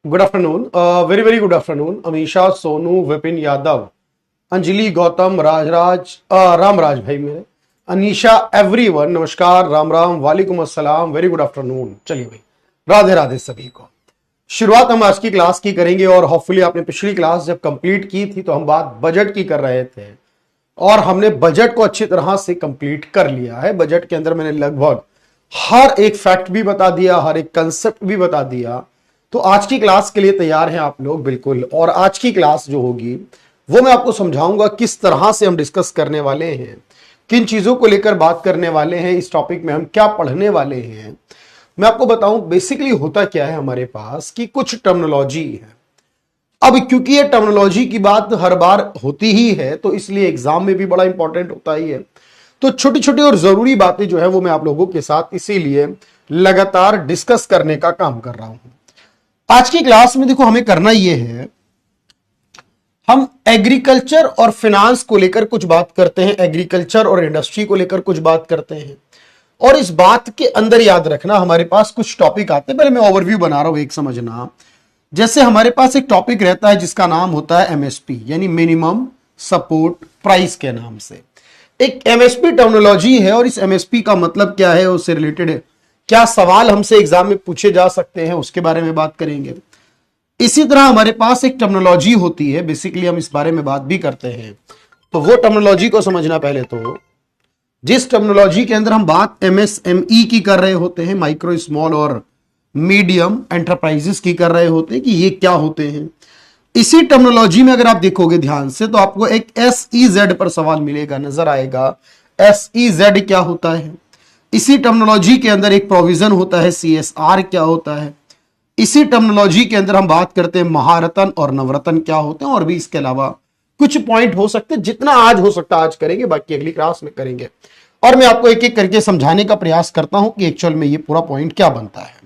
Good afternoon, very very good afternoon. Amisha, Sonu, Vipin Yadav, Anjali, Gautam, Ramraj भाई मेरे, Anisha, everyone, नमस्कार, राम राम, वालेकुम अस्सलाम, वेरी गुड आफ्टरनून। चलिए भाई, राधे राधे सभी को। शुरुआत हम आज की क्लास की करेंगे और होपफुली आपने पिछली क्लास जब कंप्लीट की थी तो हम बात बजट की कर रहे थे और हमने बजट को अच्छी तरह से कंप्लीट कर लिया है। बजट के अंदर मैंने लगभग हर एक फैक्ट भी बता दिया, हर एक कंसेप्ट भी बता दिया। तो आज की क्लास के लिए तैयार हैं आप लोग? बिल्कुल। और आज की क्लास जो होगी वो मैं आपको समझाऊंगा किस तरह से हम डिस्कस करने वाले हैं, किन चीजों को लेकर बात करने वाले हैं, इस टॉपिक में हम क्या पढ़ने वाले हैं। मैं आपको बताऊं बेसिकली होता क्या है हमारे पास कि कुछ टर्मिनोलॉजी है। अब क्योंकि ये टर्मिनोलॉजी की बात हर बार होती ही है तो इसलिए एग्जाम में भी बड़ा इंपॉर्टेंट होता ही है। तो छोटी छोटी और जरूरी बातें जो है वो मैं आप लोगों के साथ इसीलिए लगातार डिस्कस करने का काम कर रहा हूं। आज की क्लास में देखो हमें करना यह है, हम एग्रीकल्चर और फाइनेंस को लेकर कुछ बात करते हैं, एग्रीकल्चर और इंडस्ट्री को लेकर कुछ बात करते हैं। और इस बात के अंदर याद रखना हमारे पास कुछ टॉपिक आते हैं। पहले मैं ओवरव्यू बना रहा हूं, एक समझना। जैसे हमारे पास एक टॉपिक रहता है जिसका नाम होता है एमएसपी, यानी मिनिमम सपोर्ट प्राइस के नाम से। एक एमएसपी टर्मिनोलॉजी है और इस एमएसपी का मतलब क्या है, उससे रिलेटेड क्या सवाल हमसे एग्जाम में पूछे जा सकते हैं, उसके बारे में बात करेंगे। इसी तरह हमारे पास एक टर्मिनोलॉजी होती है, बेसिकली हम इस बारे में बात भी करते हैं। तो वो टर्मिनोलॉजी को समझना पहले। तो जिस टर्मिनोलॉजी के अंदर हम बात एमएसएमई की कर रहे होते हैं, माइक्रो स्मॉल और मीडियम एंटरप्राइजेस की कर रहे होते हैं कि ये क्या होते हैं, इसी टर्मिनोलॉजी में अगर आप देखोगे ध्यान से तो आपको एक SEZ पर सवाल मिलेगा, नजर आएगा। SEZ क्या होता है? इसी टर्मिनोलॉजी के अंदर एक प्रोविजन होता है CSR क्या होता है। इसी टर्मिनोलॉजी के अंदर हम बात करते हैं महारत्न और नवरत्न क्या होते हैं, और भी इसके अलावा कुछ पॉइंट हो सकते हैं। जितना आज हो सकता है आज करेंगे, बाकी अगली क्लास में करेंगे। और मैं आपको एक एक करके समझाने का प्रयास करता हूं कि एक्चुअल में ये पूरा पॉइंट क्या बनता है।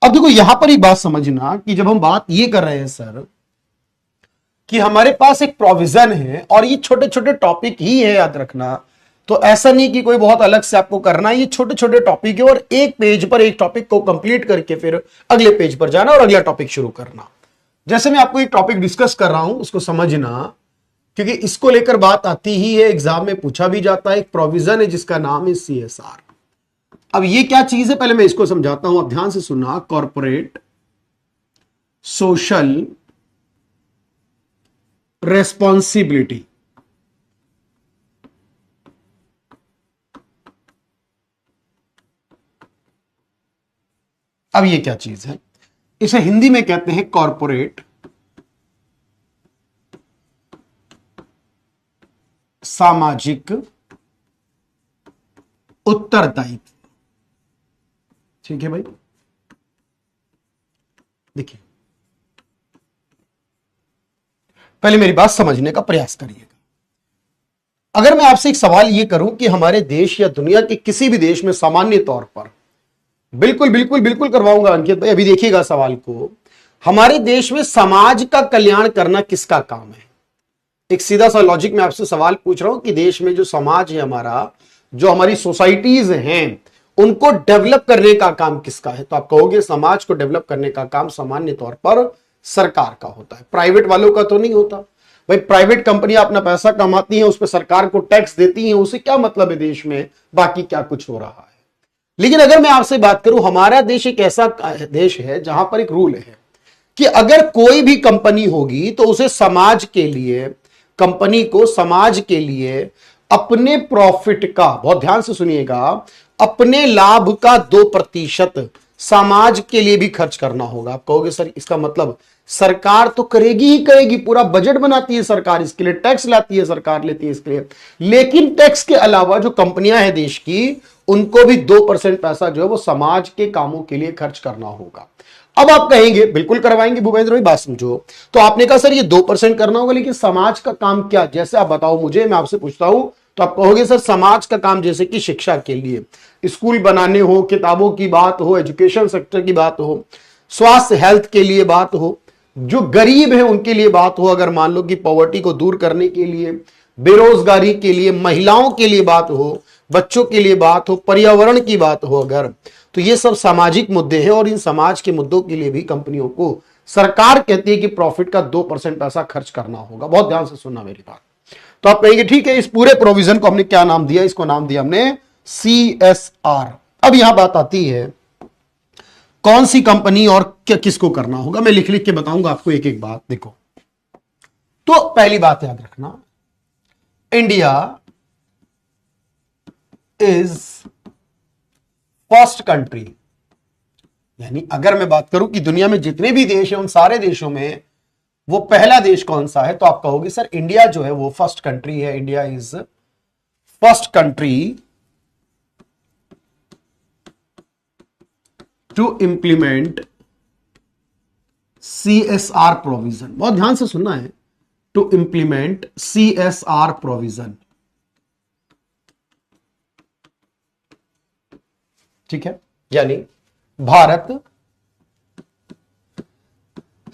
अब देखो यहां पर एक बात समझना कि जब हम बात ये कर रहे हैं सर कि हमारे पास एक प्रोविजन है और ये छोटे छोटे टॉपिक ही है, याद रखना। तो ऐसा नहीं कि कोई बहुत अलग से आपको करना है, ये छोटे छोटे टॉपिक है और एक पेज पर एक टॉपिक को कंप्लीट करके फिर अगले पेज पर जाना और अगला टॉपिक शुरू करना। जैसे मैं आपको एक टॉपिक डिस्कस कर रहा हूं उसको समझना, क्योंकि इसको लेकर बात आती ही है, एग्जाम में पूछा भी जाता है। एक प्रोविजन है जिसका नाम है CSR। अब ये क्या चीज है पहले मैं इसको समझाता हूं, आप ध्यान से सुनना। Corporate social responsibility. अब ये क्या चीज है? इसे हिंदी में कहते हैं कॉर्पोरेट सामाजिक उत्तरदायित्व। ठीक है भाई, देखिए पहले मेरी बात समझने का प्रयास करिएगा। अगर मैं आपसे एक सवाल यह करूं कि हमारे देश या दुनिया के किसी भी देश में सामान्य तौर पर, बिल्कुल बिल्कुल बिल्कुल करवाऊंगा अंकित भाई, अभी देखिएगा सवाल को, हमारे देश में समाज का कल्याण करना किसका काम है? एक सीधा सा लॉजिक में आपसे सवाल पूछ रहा हूं कि देश में जो समाज है हमारा, जो हमारी सोसाइटीज हैं, उनको डेवलप करने का काम किसका है? तो आप कहोगे समाज को डेवलप करने का काम सामान्य तौर पर सरकार का होता है, प्राइवेट वालों का तो नहीं होता। भाई प्राइवेट कंपनियां अपना पैसा कमाती हैं, उस पर सरकार को टैक्स देती हैं, उसे क्या मतलब है देश में बाकी क्या कुछ हो रहा है। लेकिन अगर मैं आपसे बात करूं, हमारा देश एक ऐसा देश है जहां पर एक रूल है कि अगर कोई भी कंपनी होगी तो उसे समाज के लिए, कंपनी को समाज के लिए अपने प्रॉफिट का, बहुत ध्यान से सुनिएगा, अपने लाभ का 2% समाज के लिए भी खर्च करना होगा। आप कहोगे सर इसका मतलब सरकार तो करेगी ही करेगी, पूरा बजट बनाती है सरकार, इसके लिए टैक्स लाती है सरकार, लेती है इसके लिए, लेकिन टैक्स के अलावा जो कंपनियां हैं देश की, उनको भी 2% पैसा जो है वो समाज के कामों के लिए खर्च करना होगा। अब आप कहेंगे बिल्कुल करवाएंगे भूपेंद्र भाई, बात समझो। तो आपने कहा सर ये 2% करना होगा, लेकिन समाज का काम क्या? जैसे आप बताओ मुझे, मैं आपसे पूछता हूं तो आप कहोगे सर समाज का काम जैसे कि शिक्षा के लिए स्कूल बनाने हो, किताबों की बात हो, एजुकेशन सेक्टर की बात हो, स्वास्थ्य हेल्थ के लिए बात हो, जो गरीब है उनके लिए बात हो, अगर मान लो कि पॉवर्टी को दूर करने के लिए, बेरोजगारी के लिए, महिलाओं के लिए बात हो, बच्चों के लिए बात हो, पर्यावरण की बात हो, अगर तो ये सब सामाजिक मुद्दे हैं और इन समाज के मुद्दों के लिए भी कंपनियों को सरकार कहती है कि प्रॉफिट का 2% पैसा खर्च करना होगा। बहुत ध्यान से सुनना मेरी बात। तो आप कहेंगे ठीक है, इस पूरे प्रोविजन को हमने क्या नाम दिया? इसको नाम दिया हमने CSR। अब यहां बात आती है कौन सी कंपनी और क्या किसको करना होगा। मैं लिख लिख के बताऊंगा आपको एक एक बात। देखो, तो पहली बात याद रखना, इंडिया इज फर्स्ट कंट्री, यानी अगर मैं बात करूं कि दुनिया में जितने भी देश हैं उन सारे देशों में वो पहला देश कौन सा है, तो आप कहोगे सर इंडिया जो है वो फर्स्ट कंट्री है। India is first country to implement CSR provision. बहुत ध्यान से सुनना है, टू इंप्लीमेंट CSR प्रोविजन। ठीक है, यानी भारत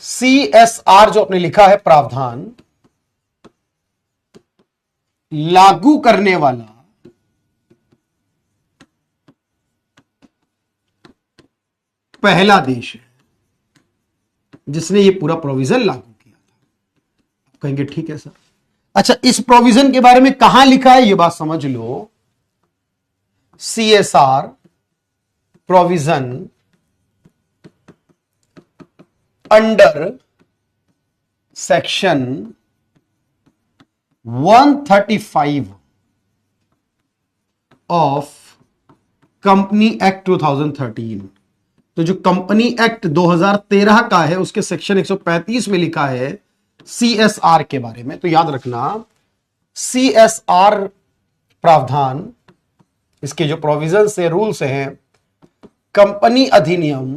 CSR जो आपने लिखा है प्रावधान लागू करने वाला पहला देश है जिसने ये पूरा प्रोविजन लागू किया था। आप कहेंगे ठीक है सर, अच्छा इस प्रोविजन के बारे में कहां लिखा है ये बात समझ लो। CSR provision under section 135 of company act 2013। तो जो कंपनी एक्ट 2013 का है उसके सेक्शन 135 में लिखा है CSR के बारे में। तो याद रखना, CSR प्रावधान, इसके जो प्रोविजन है, रूल्स हैं, कंपनी अधिनियम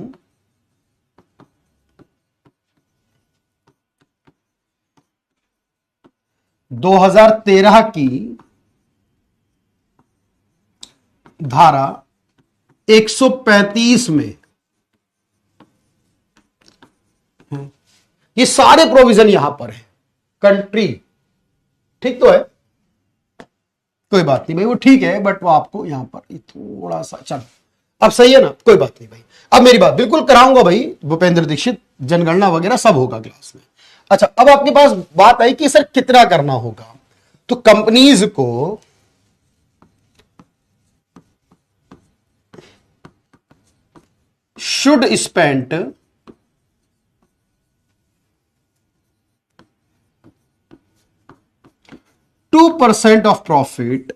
2013 की धारा 135 में ये सारे प्रोविजन यहां पर है। कंट्री ठीक तो है, कोई बात नहीं भाई, वो ठीक है, बट वो आपको यहां पर थोड़ा सा, चलो अब सही है ना, कोई बात नहीं भाई। अब मेरी बात बिल्कुल कराऊंगा भाई, भूपेंद्र दीक्षित जनगणना वगैरह सब होगा क्लास में। अच्छा, अब आपके पास बात आई कि सर कितना करना होगा। तो कंपनीज को should spend 2% of profit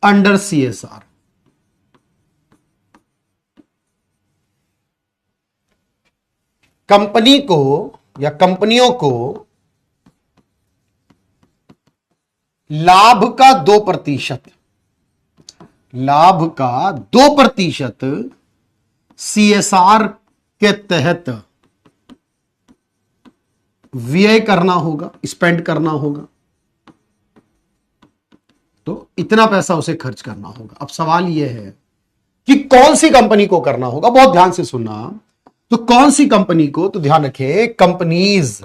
under CSR। Company को या कंपनियों को लाभ का 2%, लाभ का 2% CSR के तहत व्यय करना होगा, स्पेंड करना होगा। तो इतना पैसा उसे खर्च करना होगा। अब सवाल यह है कि कौन सी कंपनी को करना होगा। बहुत ध्यान से सुनना, तो कौन सी कंपनी को, तो ध्यान रखे, कंपनीज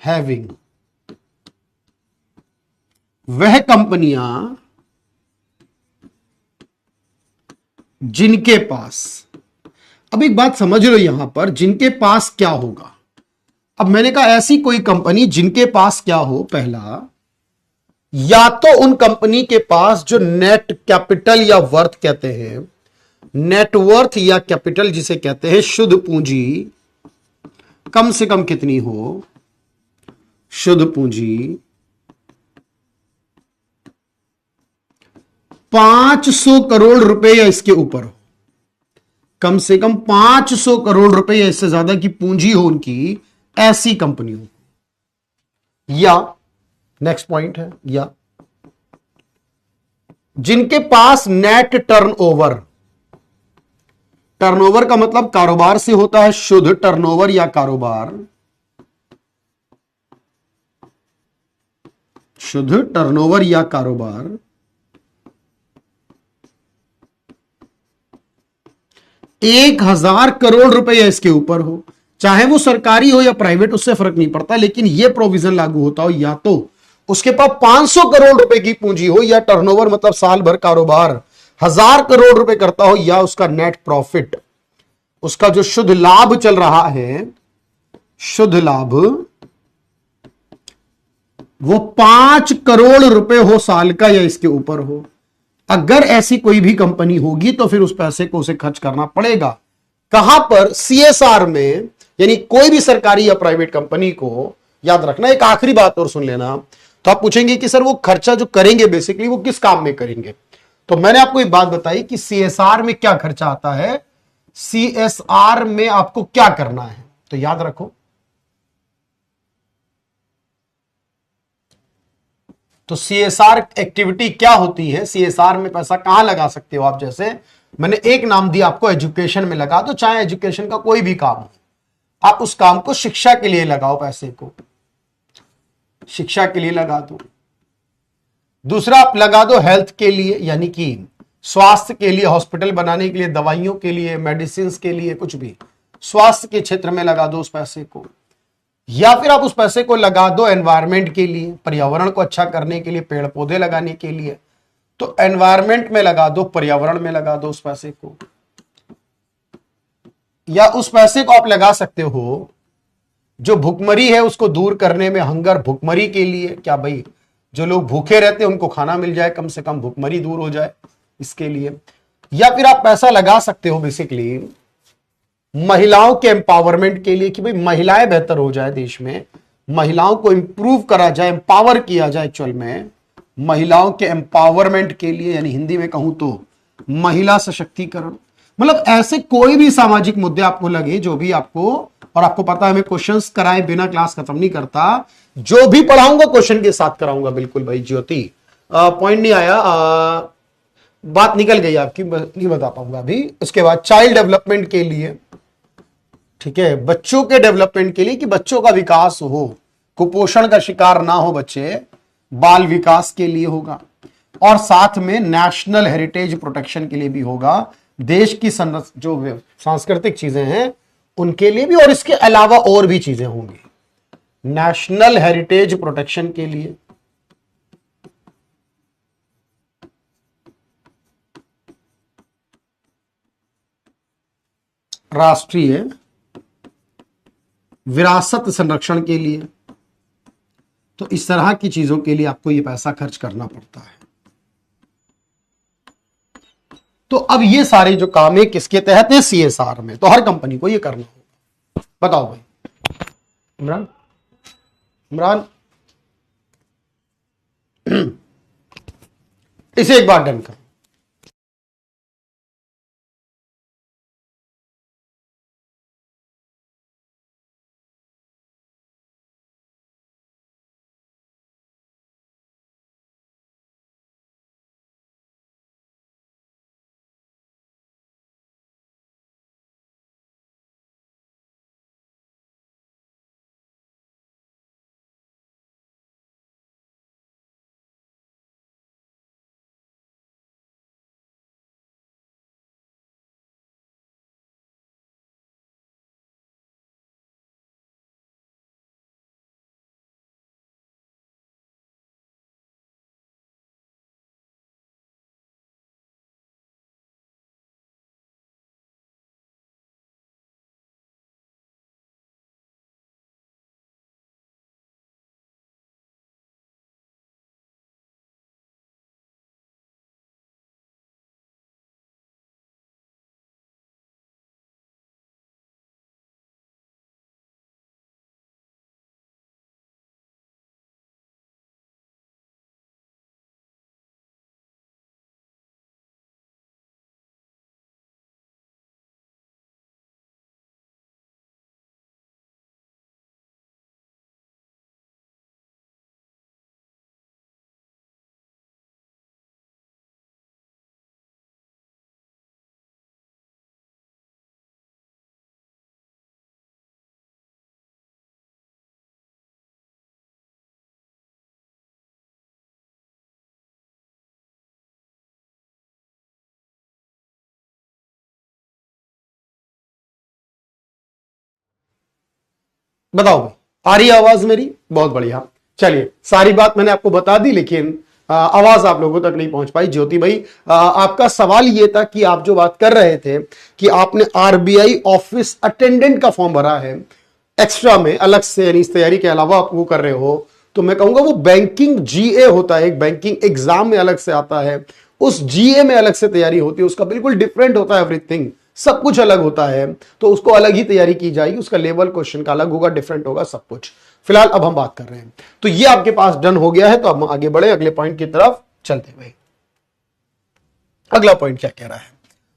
हैविंग, वह कंपनियां जिनके पास, अब एक बात समझ लो यहां पर, जिनके पास क्या होगा। अब मैंने कहा ऐसी कोई कंपनी जिनके पास क्या हो, पहला, या तो उन कंपनी के पास जो नेट कैपिटल या वर्थ कहते हैं, नेटवर्थ या कैपिटल जिसे कहते हैं, शुद्ध पूंजी कम से कम कितनी हो, शुद्ध पूंजी 500 करोड़ रुपए या इसके ऊपर हो, कम से कम 500 करोड़ रुपए या इससे ज्यादा की पूंजी हो उनकी, ऐसी कंपनियों, या नेक्स्ट पॉइंट है, या जिनके पास नेट टर्नओवर, टर्नओवर का मतलब कारोबार से होता है, शुद्ध टर्नओवर या कारोबार, शुद्ध टर्नओवर या कारोबार 1000 करोड़ रुपए या इसके ऊपर हो, चाहे वो सरकारी हो या प्राइवेट, उससे फर्क नहीं पड़ता, लेकिन यह प्रोविजन लागू होता हो या तो उसके पास 500 करोड़ रुपए की पूंजी हो, या टर्नओवर मतलब साल भर कारोबार 1000 करोड़ रुपए करता हो, या उसका नेट प्रॉफिट, उसका जो शुद्ध लाभ चल रहा है, शुद्ध लाभ वो 5 करोड़ रुपए हो साल का, या इसके ऊपर हो, अगर ऐसी कोई भी कंपनी होगी तो फिर उस पैसे को उसे खर्च करना पड़ेगा। कहां पर? सीएसआर में। यानी कोई भी सरकारी या प्राइवेट कंपनी को, याद रखना, एक आखिरी बात और सुन लेना, तो आप पूछेंगे कि सर वो खर्चा जो करेंगे बेसिकली वो किस काम में करेंगे, तो मैंने आपको एक बात बताई कि सीएसआर में क्या खर्चा आता है, सीएसआर में आपको क्या करना है, तो याद रखो। तो सीएसआर एक्टिविटी क्या होती है, सीएसआर में पैसा कहां लगा सकते हो आप, जैसे मैंने एक नाम दिया आपको, एजुकेशन में लगा दो, चाहे एजुकेशन का कोई भी काम हो, आप उस काम को शिक्षा के लिए लगाओ, पैसे को शिक्षा के लिए लगा दो। दूसरा आप लगा दो हेल्थ के लिए, यानी कि स्वास्थ्य के लिए, हॉस्पिटल बनाने के लिए, दवाइयों के लिए, मेडिसिन के लिए, कुछ भी स्वास्थ्य के क्षेत्र में लगा दो उस पैसे को। या फिर आप उस पैसे को लगा दो एनवायरमेंट के लिए, पर्यावरण को अच्छा करने के लिए, पेड़ पौधे लगाने के लिए, तो एनवायरमेंट में लगा दो, पर्यावरण में लगा दो उस पैसे को। या उस पैसे को आप लगा सकते हो जो भुखमरी है उसको दूर करने में, हंगर, भुखमरी के लिए, क्या भाई जो लोग भूखे रहते हैं उनको खाना मिल जाए, कम से कम भुखमरी दूर हो जाए, इसके लिए। या फिर आप पैसा लगा सकते हो बेसिकली महिलाओं के एम्पावरमेंट के लिए, कि भाई महिलाएं बेहतर हो जाए देश में, महिलाओं को इंप्रूव करा जाए, एम्पावर किया जाए, एक्चुअल में महिलाओं के एम्पावरमेंट के लिए, यानी हिंदी में कहूं तो महिला सशक्तिकरण। मतलब ऐसे कोई भी सामाजिक मुद्दे आपको लगे, जो भी आपको, और आपको पता है मैं क्वेश्चंस कराए बिना क्लास खत्म नहीं करता, जो भी पढ़ाऊंगा क्वेश्चन के साथ कराऊंगा, बिल्कुल भाई ज्योति, पॉइंट नहीं आया, बात निकल गई आपकी, नहीं बता पाऊंगा अभी। उसके बाद चाइल्ड डेवलपमेंट के लिए, ठीक है, बच्चों के डेवलपमेंट के लिए, कि बच्चों का विकास हो, कुपोषण का शिकार ना हो बच्चे, बाल विकास के लिए होगा। और साथ में नेशनल हेरिटेज प्रोटेक्शन के लिए भी होगा, देश की जो सांस्कृतिक चीजें हैं उनके लिए भी, और इसके अलावा और भी चीजें होंगी नेशनल हेरिटेज प्रोटेक्शन के लिए। राष्ट्रीय विरासत संरक्षण के लिए, तो इस तरह की चीजों के लिए आपको ये पैसा खर्च करना पड़ता है। तो अब ये सारे जो काम है किसके तहत है, सीएसआर में, तो हर कंपनी को ये करना होगा। बताओ भाई इमरान, इमरान इसे एक बार डन करो। बताओ भाई, आ रही है आवाज मेरी? बहुत बढ़िया। चलिए, सारी बात मैंने आपको बता दी, लेकिन आवाज आप लोगों तक नहीं पहुंच पाई। ज्योति भाई, आपका सवाल ये था कि आप जो बात कर रहे थे कि आपने आरबीआई ऑफिस अटेंडेंट का फॉर्म भरा है एक्स्ट्रा में अलग से, यानी इस तैयारी के अलावा आप वो कर रहे हो, तो मैं कहूंगा वो बैंकिंग जीए होता है, एक बैंकिंग एग्जाम में अलग से आता है, उस जीए में अलग से तैयारी होती है, उसका बिल्कुल डिफरेंट होता है, एवरीथिंग सब कुछ अलग होता है, तो उसको अलग ही तैयारी की जाएगी, उसका लेवल क्वेश्चन का अलग होगा, डिफरेंट होगा सब कुछ। फिलहाल अब हम बात कर रहे हैं, तो ये आपके पास डन हो गया है, तो अब हम आगे बढ़े अगले पॉइंट की तरफ चलते हुए। अगला पॉइंट क्या कह रहा है,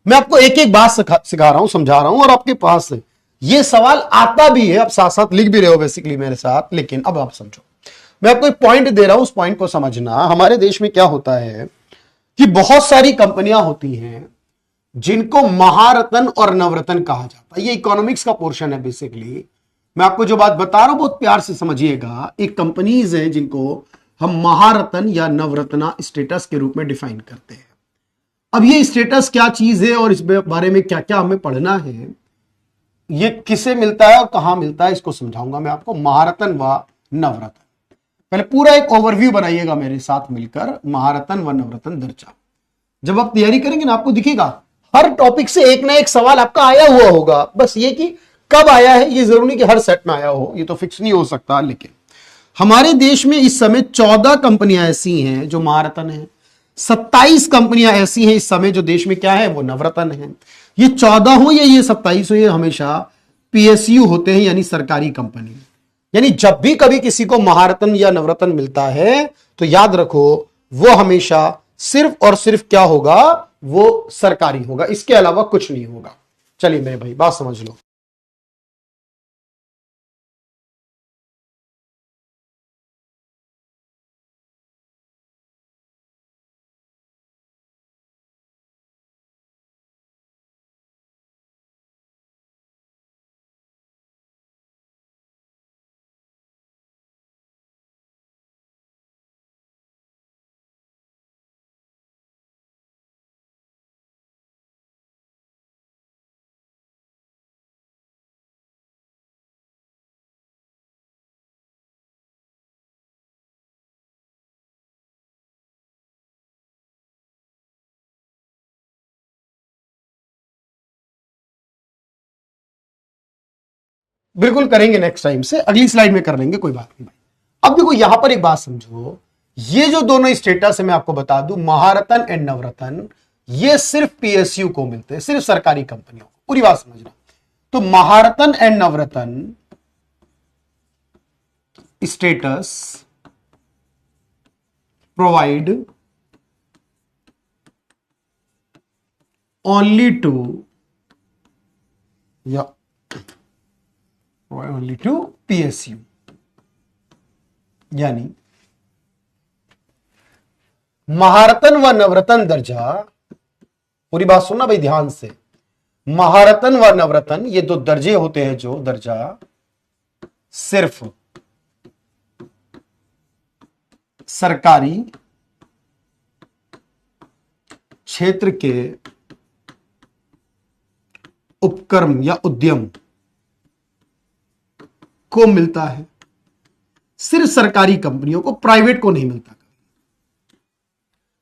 मैं आपको एक एक बात सिखा रहा हूं, समझा रहा हूं, और आपके पास ये सवाल आता भी है, आप साथ साथ लिख भी रहे हो बेसिकली मेरे साथ, लेकिन अब आप समझो। मैं आपको एक पॉइंट दे रहा हूं, उस पॉइंट को समझना। हमारे देश में क्या होता है कि बहुत सारी कंपनियां होती हैं जिनको महारत्न और नवरत्न कहा जाता है। ये इकोनॉमिक्स का पोर्शन है बेसिकली। मैं आपको जो बात बता रहा हूं बहुत प्यार से समझिएगा। एक कंपनीज हैं जिनको हम महारत्न या नवरत्ना स्टेटस के रूप में डिफाइन करते हैं। अब ये स्टेटस क्या चीज है और इस बारे में क्या क्या हमें पढ़ना है, ये किसे मिलता है और कहां मिलता है, इसको समझाऊंगा मैं आपको। महारत्न व नवरत्न, पहले पूरा एक ओवरव्यू बनाइएगा मेरे साथ मिलकर। महारत्न व नवरत्न दर्जा, जब आप तैयारी करेंगे ना आपको दिखेगा हर टॉपिक से एक ना एक सवाल आपका आया हुआ होगा। बस ये कि कब आया है ये जरूरी नहीं कि हर सेट में आया हो, ये तो फिक्स नहीं हो सकता। लेकिन हमारे देश में इस समय 14 कंपनियां ऐसी हैं जो महारत्न है, 27 कंपनियां ऐसी हैं इस समय जो देश में क्या है वो नवरत्न है। ये 14 हो या ये 27 हो, ये हमेशा पीएसयू होते हैं, यानी सरकारी कंपनी। यानी जब भी कभी किसी को महारत्न या नवरत्न मिलता है तो याद रखो वो हमेशा सिर्फ और सिर्फ क्या होगा, वो सरकारी होगा, इसके अलावा कुछ नहीं होगा। चलिए मेरे भाई बात समझ लो। बिल्कुल करेंगे, नेक्स्ट टाइम से अगली स्लाइड में कर लेंगे, कोई बात नहीं भाई। अब देखो यहां पर एक बात समझो, ये जो दोनों स्टेटस है मैं आपको बता दूं, महारत्न एंड नवरत्न, ये सिर्फ पीएसयू को मिलते हैं, सिर्फ सरकारी कंपनियों को। पूरी बात समझना। तो Maharatna and Navratna status provide only to या ओनली टू पीएसयू, यानी महारत्न व नवरत्न दर्जा, पूरी बात सुनना भाई ध्यान से, महारत्न व नवरत्न ये दो दर्जे होते हैं, जो दर्जा सिर्फ सरकारी क्षेत्र के उपक्रम या उद्यम को मिलता है, सिर्फ सरकारी कंपनियों को, प्राइवेट को नहीं मिलता।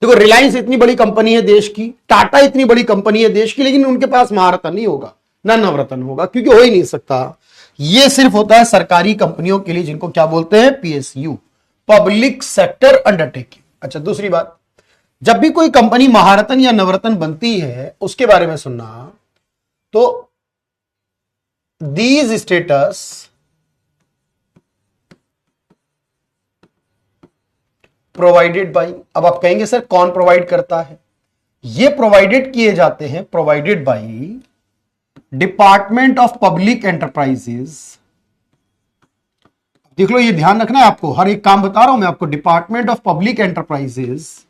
देखो रिलायंस इतनी बड़ी कंपनी है देश की, टाटा इतनी बड़ी कंपनी है देश की, लेकिन उनके पास महारत्न नहीं होगा ना नवरत्न होगा, क्योंकि हो ही नहीं सकता। ये सिर्फ होता है सरकारी कंपनियों के लिए, जिनको क्या बोलते हैं, पीएसयू, पब्लिक सेक्टर अंडरटेकिंग। अच्छा दूसरी बात, जब भी कोई कंपनी महारत्न या नवरत्न बनती है उसके बारे में सुनना, तो दीज स्टेटस प्रोवाइडेड बाई, अब आप कहेंगे सर कौन प्रोवाइड करता है, ये प्रोवाइडेड किए जाते हैं, provided by department of public enterprises. देख लो ये ध्यान रखना है आपको, हर एक काम बता रहा हूं मैं आपको। Department of public enterprises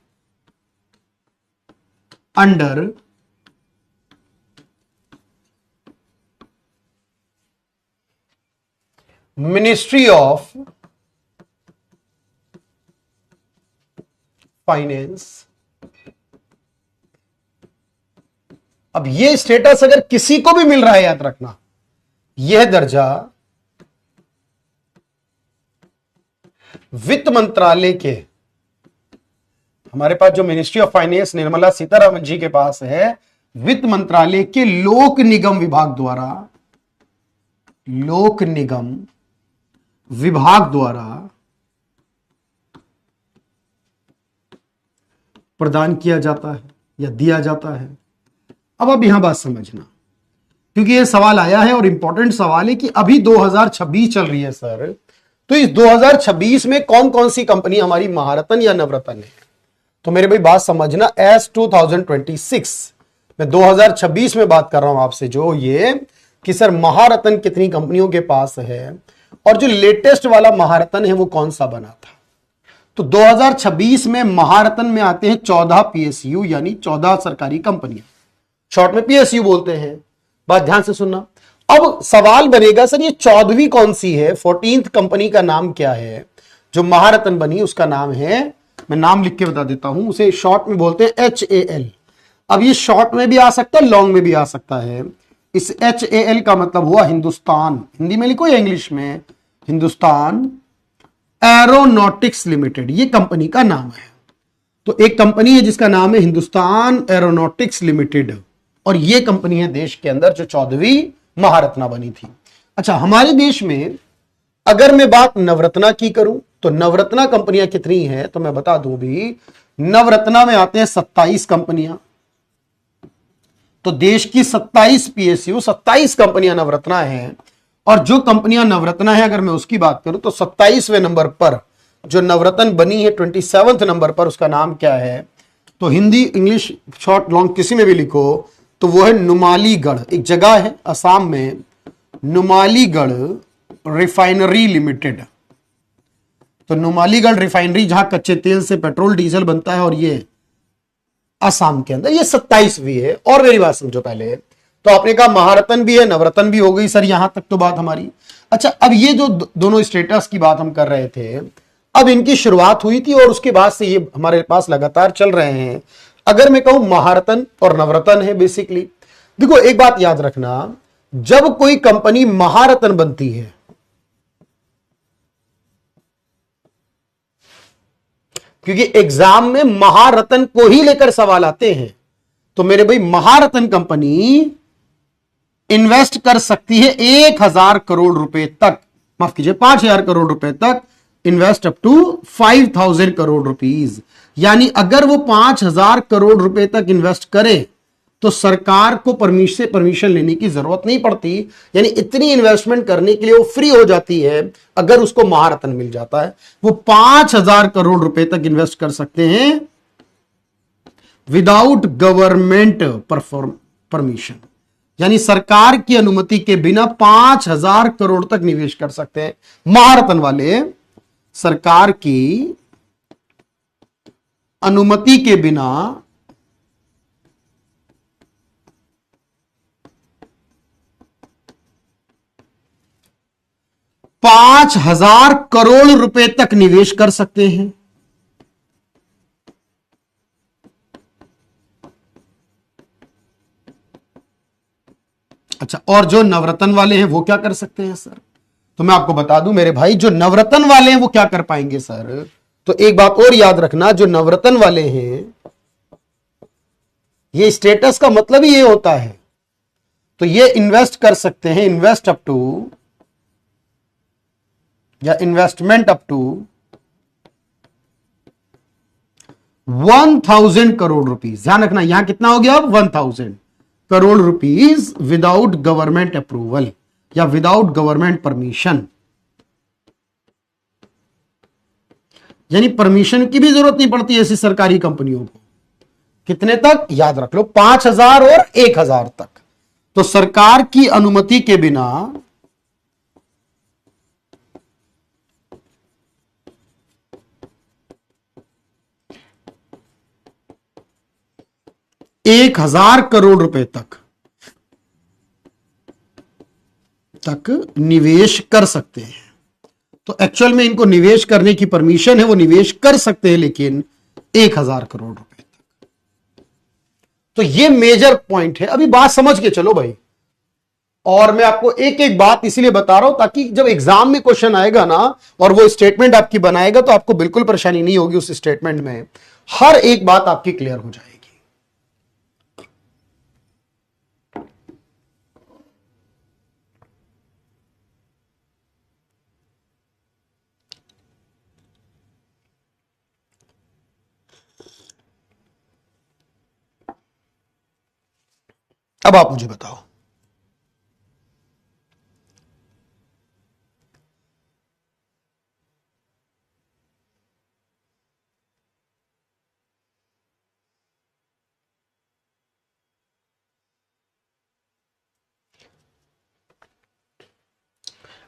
under ministry of finance. अब ये स्टेटस अगर किसी को भी मिल रहा है, याद रखना, यह दर्जा वित्त मंत्रालय के, हमारे पास जो ministry of finance Nirmala Sitharaman ji के पास है, वित्त मंत्रालय के लोक निगम विभाग द्वारा, लोक निगम विभाग द्वारा प्रदान किया जाता है या दिया जाता है। अब यहां बात समझना, क्योंकि ये सवाल आया है और इंपॉर्टेंट सवाल है कि अभी 2026 चल रही है सर, तो इस 2026 में कौन कौन सी कंपनी हमारी महारत्न या नवरत्न है। तो मेरे भाई बात समझना, एस 2026 मैं 2026 में बात कर रहा हूं आपसे, जो ये कि सर महारत्न कितनी कंपनियों के पास है और जो लेटेस्ट वाला महारत्न है वो कौन सा बना था। तो 2026 में महारत्न में आते हैं 14 पीएसयू, यानी 14 सरकारी कंपनियां, शॉर्ट में पीएसयू बोलते हैं। बात ध्यान से सुनना। अब सवाल बनेगा सर ये 14वीं कौन सी है, 14th कंपनी का नाम क्या है जो महारत्न बनी, उसका नाम है, मैं नाम लिख के बता देता हूं, उसे शॉर्ट में बोलते हैं HAL। अब ये शॉर्ट में भी आ सकता है, लॉन्ग में भी आ सकता है। इस HAL का मतलब हुआ हिंदुस्तान, हिंदी में लिखो या इंग्लिश में, हिंदुस्तान एरोनॉटिक्स लिमिटेड, ये कंपनी का नाम है। तो एक कंपनी है जिसका नाम है हिंदुस्तान एरोनॉटिक्स लिमिटेड, और ये कंपनी है देश के अंदर जो 14वीं महारत्ना बनी थी। अच्छा, हमारे देश में अगर मैं बात नवरत्ना की करूं तो नवरत्ना कंपनियां कितनी हैं, तो मैं बता दूं भी, नवरत्ना में आते हैं 27 कंपनियां। तो देश की 27 पीएसयू, 27 कंपनियां नवरत्ना हैं। और जो कंपनियां नवरत्ना है अगर मैं उसकी बात करूं तो 27वें नंबर पर जो नवरत्न बनी है, 27वें नंबर पर, उसका नाम क्या है, तो हिंदी इंग्लिश शॉर्ट लॉन्ग किसी में भी लिखो तो वो है नुमालीगढ़। एक जगह है असम में, नुमालीगढ़ रिफाइनरी लिमिटेड। तो नुमालीगढ़ रिफाइनरी जहां कच्चे तेल से पेट्रोल डीजल बनता है, और ये असम के अंदर, ये 27वीं है। और मेरी बात समझो पहले, तो आपने कहा महारत्न भी है, नवरत्न भी हो गई सर, यहां तक तो बात हमारी। अच्छा, अब ये जो दोनों स्टेटस की बात हम कर रहे थे, अब इनकी शुरुआत हुई थी और उसके बाद से ये हमारे पास लगातार चल रहे हैं। अगर मैं कहूं महारत्न और नवरत्न है बेसिकली, देखो एक बात याद रखना, जब कोई कंपनी महारत्न बनती है, क्योंकि एग्जाम में महारत्न को ही लेकर सवाल आते हैं, तो मेरे भाई महारत्न कंपनी इन्वेस्ट कर सकती है 1000 करोड़ रुपए तक, माफ कीजिए 5000 करोड़ रुपए तक, invest up to 5000 crore rupees. यानी अगर वो 5000 करोड़ रुपए तक इन्वेस्ट करे तो सरकार को परमिशन लेने की जरूरत नहीं पड़ती, यानी इतनी इन्वेस्टमेंट करने के लिए वो फ्री हो जाती है अगर उसको महारत्न मिल जाता है। वो 5000 करोड़ रुपए तक इन्वेस्ट कर सकते हैं विदाउट गवर्नमेंट परमिशन, यानी सरकार की अनुमति के बिना 5000 करोड़ तक निवेश कर सकते हैं महारत्न वाले, सरकार की अनुमति के बिना 5000 करोड़ रुपए तक निवेश कर सकते हैं। अच्छा, और जो नवरत्न वाले हैं वो क्या कर सकते हैं सर, तो मैं आपको बता दूं मेरे भाई, जो नवरत्न वाले हैं वो क्या कर पाएंगे सर, तो एक बात और याद रखना, जो नवरत्न वाले हैं, ये स्टेटस का मतलब ही ये होता है, तो ये इन्वेस्ट कर सकते हैं, इन्वेस्ट अप टू या investment up to 1000 crore rupees. ध्यान रखना यहां कितना हो गया, अब 1000 crore rupees without government approval या विदाउट गवर्नमेंट परमिशन, यानी परमिशन की भी जरूरत नहीं पड़ती ऐसी सरकारी कंपनियों को। कितने तक याद रख लो, 5000 और 1000 तक। तो सरकार की अनुमति के बिना एक 1000 करोड़ रुपए तक निवेश कर सकते हैं। तो एक्चुअल में इनको निवेश करने की परमिशन है, वो निवेश कर सकते हैं, लेकिन 1000 करोड़ रुपए तक। तो ये मेजर पॉइंट है। अभी बात समझ के चलो भाई, और मैं आपको एक एक बात इसीलिए बता रहा हूं ताकि जब एग्जाम में क्वेश्चन आएगा ना और वो स्टेटमेंट आपकी बनाएगा तो आपको बिल्कुल परेशानी नहीं होगी उस स्टेटमेंट में, हर एक बात आपकी क्लियर हो जाएगी। अब आप मुझे बताओ,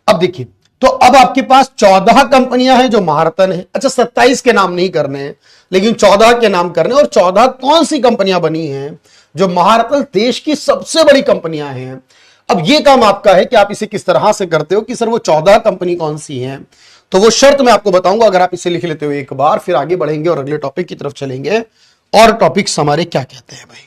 अब देखिए, तो अब आपके पास 14 कंपनियां हैं जो महारत्न है। अच्छा, 27 के नाम नहीं करने हैं, लेकिन 14 के नाम करने। और 14 कौन सी कंपनियां बनी हैं जो महारत्न देश की सबसे बड़ी कंपनियां हैं। अब यह काम आपका है कि आप इसे किस तरह से करते हो कि सर वो 14 कंपनी कौन सी हैं। तो वो शर्त मैं आपको बताऊंगा, अगर आप इसे लिख लेते हो एक बार, फिर आगे बढ़ेंगे और अगले टॉपिक की तरफ चलेंगे। और टॉपिक्स हमारे क्या कहते हैं भाई।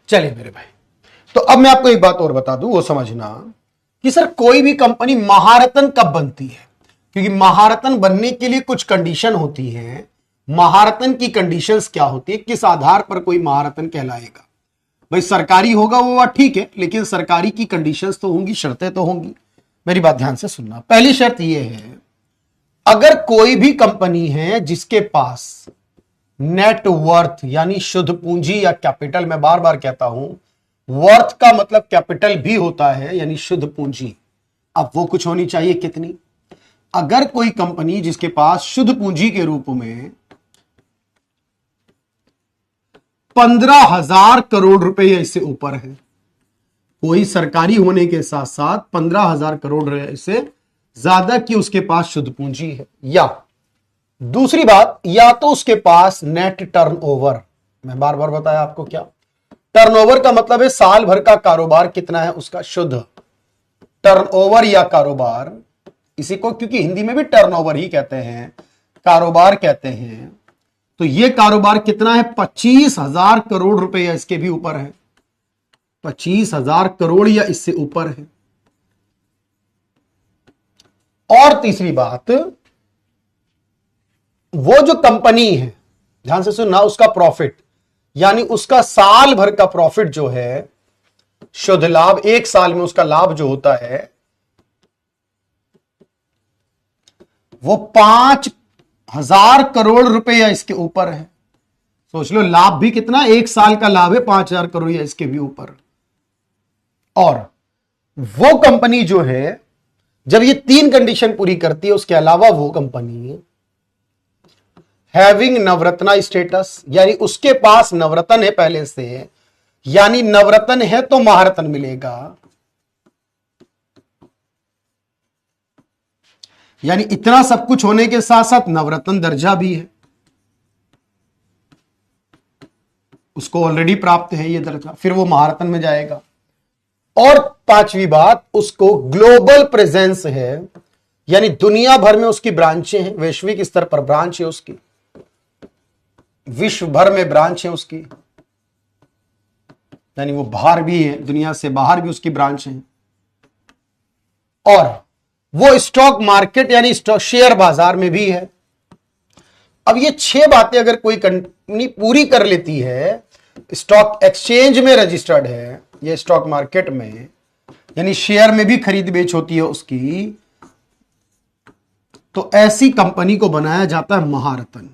चलिए मेरे भाई, तो अब मैं आपको एक बात और बता दूं, वो समझना कि सर कोई भी कंपनी महारत्न कब बनती है, क्योंकि महारत्न बनने के लिए कुछ कंडीशन होती है। महारत्न की कंडीशंस क्या होती है, किस आधार पर कोई महारत्न कहलाएगा। भाई सरकारी होगा वो बात ठीक है, लेकिन सरकारी की कंडीशंस तो होंगी, शर्तें तो होंगी। मेरी बात ध्यान से सुनना। पहली शर्त यह है, अगर कोई भी कंपनी है जिसके पास नेट वर्थ यानी शुद्ध पूंजी या कैपिटल, मैं बार बार कहता हूं वर्थ का मतलब कैपिटल भी होता है यानी शुद्ध पूंजी। अब वो कुछ होनी चाहिए कितनी, अगर कोई कंपनी जिसके पास शुद्ध पूंजी के रूप में 15,000 करोड़ रुपए या इससे ऊपर है, कोई सरकारी होने के साथ साथ 15,000 करोड़ से ज्यादा की उसके पास शुद्ध पूंजी है, या दूसरी बात, या तो उसके पास नेट टर्नओवर, मैं बार बार बताया आपको क्या टर्नओवर का मतलब है, साल भर का कारोबार कितना है उसका शुद्ध। टर्नओवर या कारोबार, इसी को क्योंकि हिंदी में भी टर्नओवर ही कहते हैं, कारोबार कहते हैं। तो ये कारोबार कितना है, 25,000 करोड़ रुपए या इसके भी ऊपर है, 25,000 करोड़ या इससे ऊपर है। और तीसरी बात, वो जो कंपनी है, ध्यान से सुनना, उसका प्रॉफिट यानी उसका साल भर का प्रॉफिट जो है, शुद्ध लाभ, एक साल में उसका लाभ जो होता है वो 5,000 करोड़ रुपए या इसके ऊपर है। सोच लो, लाभ भी कितना, एक साल का लाभ है 5,000 करोड़ या इसके भी ऊपर। और वो कंपनी जो है, जब ये 3 कंडीशन पूरी करती है, उसके अलावा वो कंपनी हैविंग नवरत्ना स्टेटस, यानी उसके पास नवरत्न है पहले से, यानी नवरत्न है तो महारत्न मिलेगा, यानी इतना सब कुछ होने के साथ साथ नवरत्न दर्जा भी है, उसको ऑलरेडी प्राप्त है ये दर्जा, फिर वो महारत्न में जाएगा। और पांचवी बात, उसको ग्लोबल प्रेजेंस है, यानी दुनिया भर में उसकी ब्रांचें हैं, वैश्विक स्तर पर ब्रांच है उसकी, विश्व भर में ब्रांच है उसकी, यानी वो बाहर भी है, दुनिया से बाहर भी उसकी ब्रांच है। और वो स्टॉक मार्केट यानी स्टॉक शेयर बाजार में भी है। अब ये 6 बातें अगर कोई कंपनी पूरी कर लेती है, स्टॉक एक्सचेंज में रजिस्टर्ड है, ये स्टॉक मार्केट में यानी शेयर में भी खरीद बेच होती है उसकी, तो ऐसी कंपनी को बनाया जाता है महारत्न।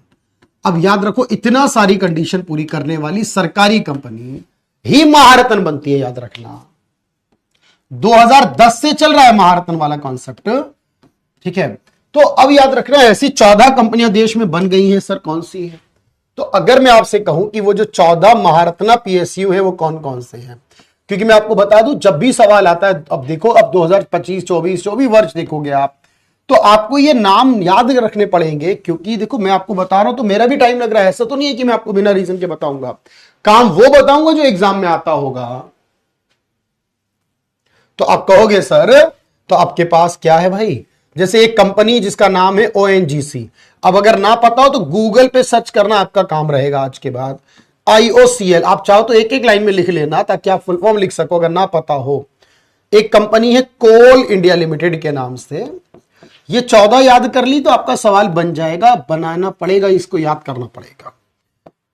अब याद रखो, इतना सारी कंडीशन पूरी करने वाली सरकारी कंपनी ही महारत्न बनती है, याद रखना। 2010 से चल रहा है महारत्न वाला कॉन्सेप्ट, ठीक है। तो अब याद रखना, ऐसी 14 कंपनियां देश में बन गई हैं, सर कौन सी है। तो अगर मैं आपसे कहूं कि वो जो 14 महारत्ना पीएसयू है वो कौन कौन से हैं, क्योंकि मैं आपको बता दूं, जब भी सवाल आता है, अब देखो, अब 2025 24 जो भी वर्ष देखोगे आप, तो आपको ये नाम याद रखने पड़ेंगे। क्योंकि देखो, मैं आपको बता रहा हूं तो मेरा भी टाइम लग रहा है, ऐसा तो नहीं है कि मैं आपको बिना रीजन के बताऊंगा। काम वो बताऊंगा जो एग्जाम में आता होगा। तो आप कहोगे सर, तो आपके पास क्या है भाई? जैसे एक कंपनी जिसका नाम है ONGC, अब अगर ना पता हो तो गूगल पे सर्च करना आपका काम रहेगा आज के बाद। IOCL, आप चाहो तो एक एक लाइन में लिख लेना ताकि आप फुल फॉर्म लिख सको अगर ना पता हो। एक कंपनी है कोल इंडिया लिमिटेड के नाम से। ये 14 याद कर ली तो आपका सवाल बन जाएगा, बनाना पड़ेगा, इसको याद करना पड़ेगा।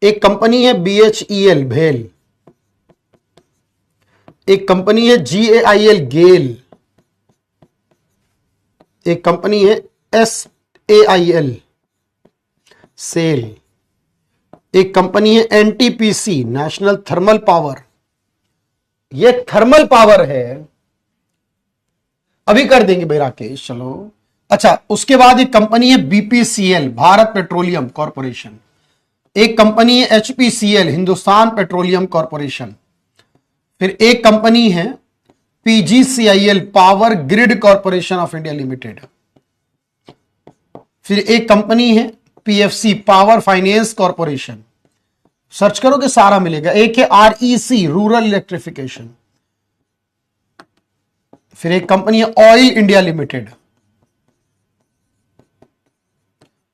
एक कंपनी है BHEL भेल, एक कंपनी है GAIL गेल, एक कंपनी है SAIL सेल, एक कंपनी है NTPC नेशनल थर्मल पावर। ये थर्मल पावर है, अभी कर देंगे भाई राकेश, चलो। अच्छा, उसके बाद एक कंपनी है BPCL भारत पेट्रोलियम कॉर्पोरेशन, एक कंपनी है HPCL हिंदुस्तान पेट्रोलियम कॉर्पोरेशन, फिर एक कंपनी है PGCIL power grid corporation of India limited, फिर एक कंपनी है PFC power finance corporation, search करोगे सारा मिलेगा। एक है REC रूरल इलेक्ट्रिफिकेशन, फिर एक कंपनी है ऑयल इंडिया लिमिटेड,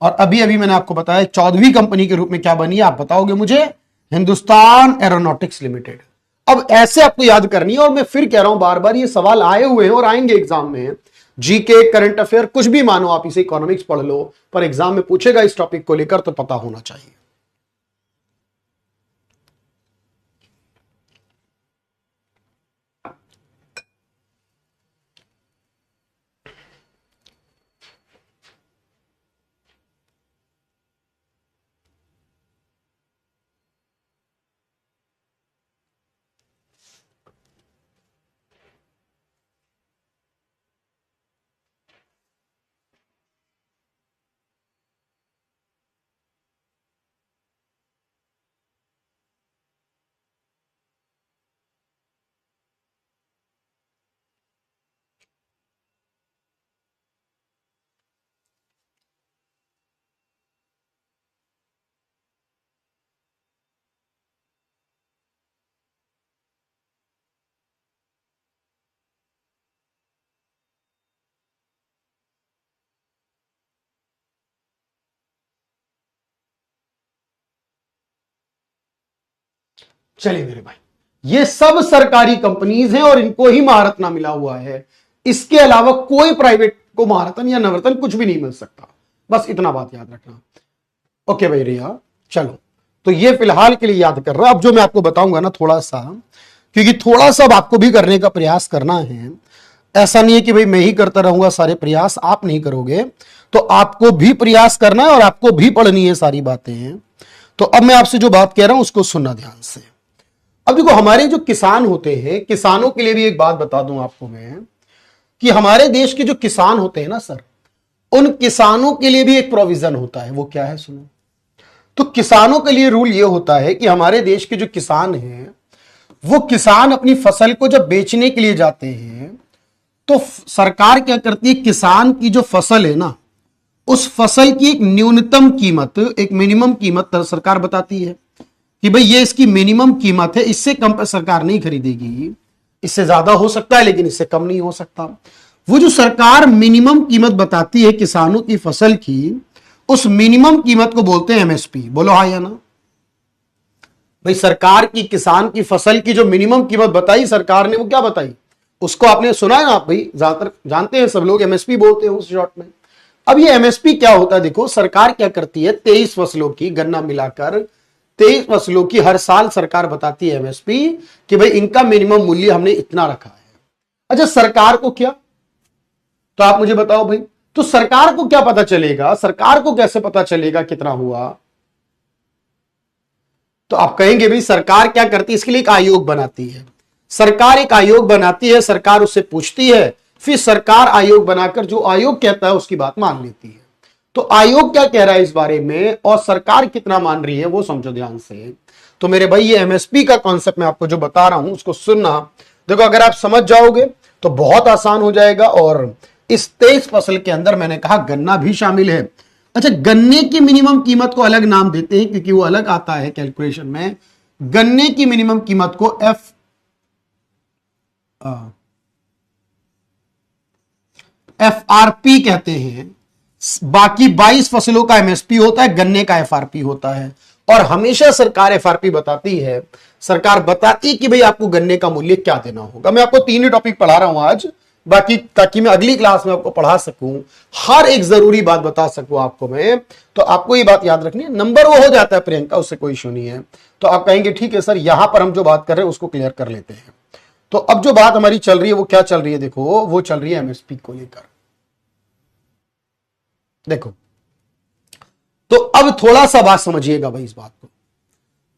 और अभी अभी मैंने आपको बताया 14वीं कंपनी के रूप में क्या बनी है, आप बताओगे मुझे, हिंदुस्तान एरोनॉटिक्स लिमिटेड। अब ऐसे आपको याद करनी है, और मैं फिर कह रहा हूं बार बार, ये सवाल आए हुए हैं और आएंगे एग्जाम में। जीके, करंट अफेयर, कुछ भी मानो आप इसे, इकोनॉमिक्स पढ़ लो, पर एग्जाम में पूछेगा इस टॉपिक को लेकर तो पता होना चाहिए। चलिए मेरे भाई, ये सब सरकारी कंपनीज हैं और इनको ही महारत्न मिला हुआ है। इसके अलावा कोई प्राइवेट को महारत्न या नवरत्न कुछ भी नहीं मिल सकता, बस इतना बात याद रखना। ओके भाई रिया, चलो, तो ये फिलहाल के लिए याद कर रहा। अब जो मैं आपको बताऊंगा ना, थोड़ा सा, क्योंकि थोड़ा सा आपको भी करने का प्रयास करना है। ऐसा नहीं है कि भाई मैं ही करता रहूंगा सारे प्रयास, आप नहीं करोगे, तो आपको भी प्रयास करना है और आपको भी पढ़नी है सारी बातें। तो अब मैं आपसे जो बात कह रहा हूं उसको सुनना ध्यान से। अब देखो, हमारे जो किसान होते हैं, किसानों के लिए भी एक बात बता दूं आपको मैं, कि हमारे देश के जो किसान होते हैं ना सर, उन किसानों के लिए भी एक प्रोविजन होता है। वो क्या है, सुनो। तो किसानों के लिए रूल ये होता है कि हमारे देश के जो किसान हैं, वो किसान अपनी फसल को जब बेचने के लिए जाते हैं तो सरकार क्या करती है, किसान की जो फसल है ना, उस फसल की एक न्यूनतम कीमत, एक मिनिमम कीमत सरकार बताती है कि भाई ये इसकी मिनिमम कीमत है, इससे कम पर सरकार नहीं खरीदेगी। इससे ज्यादा हो सकता है लेकिन इससे कम नहीं हो सकता। वो जो सरकार मिनिमम कीमत बताती है किसानों की फसल की, उस मिनिमम कीमत को बोलते हैं MSP। बोलो हाँ या ना भाई। सरकार की किसान की फसल की जो मिनिमम कीमत बताई सरकार ने, वो क्या बताई, उसको आपने सुना है ना आप भाई, ज्यादातर जानते हैं सब लोग, MSP बोलते हैं उस शॉर्ट में। अब ये MSP क्या होता है, देखो सरकार क्या करती है, 23 फसलों की, गन्ना मिलाकर 23 फसलों की हर साल सरकार बताती है MSP कि भाई इनका मिनिमम मूल्य हमने इतना रखा है। अच्छा, सरकार को क्या, तो आप मुझे बताओ भाई, तो सरकार को क्या पता चलेगा, सरकार को कैसे पता चलेगा कितना हुआ? तो आप कहेंगे भाई सरकार क्या करती है, इसके लिए एक आयोग बनाती है। सरकार एक आयोग बनाती है, सरकार उससे पूछती है, फिर सरकार आयोग बनाकर जो आयोग कहता है उसकी बात मान लेती है। तो आयोग क्या कह रहा है इस बारे में और सरकार कितना मान रही है वो समझो ध्यान से। तो मेरे भाई ये एमएसपी का कॉन्सेप्ट मैं आपको जो बता रहा हूं उसको सुनना। देखो अगर आप समझ जाओगे तो बहुत आसान हो जाएगा। और इस 23 फसल के अंदर मैंने कहा गन्ना भी शामिल है। अच्छा, गन्ने की मिनिमम कीमत को अलग नाम देते हैं क्योंकि वो अलग आता है कैलकुलेशन में। गन्ने की मिनिमम कीमत को एफआरपी कहते हैं। बाकी 22 फसलों का एमएसपी होता है, गन्ने का एफआरपी होता है। और हमेशा सरकार एफआरपी बताती है, सरकार बताती है कि भाई आपको गन्ने का मूल्य क्या देना होगा। मैं आपको 3 ही टॉपिक पढ़ा रहा हूं आज, बाकी ताकि मैं अगली क्लास में आपको पढ़ा सकूं, हर एक जरूरी बात बता सकूं आपको मैं। तो आपको ये बात याद रखनी है। नंबर वो हो जाता है प्रियंका, उससे कोई इशू नहीं है। तो आप कहेंगे ठीक है सर, यहां पर हम जो बात कर रहे हैं उसको क्लियर कर लेते हैं। तो अब जो बात हमारी चल रही है वो क्या चल रही है, देखो वो चल रही है एमएसपी को लेकर। देखो तो अब थोड़ा सा बात समझिएगा भाई इस बात को।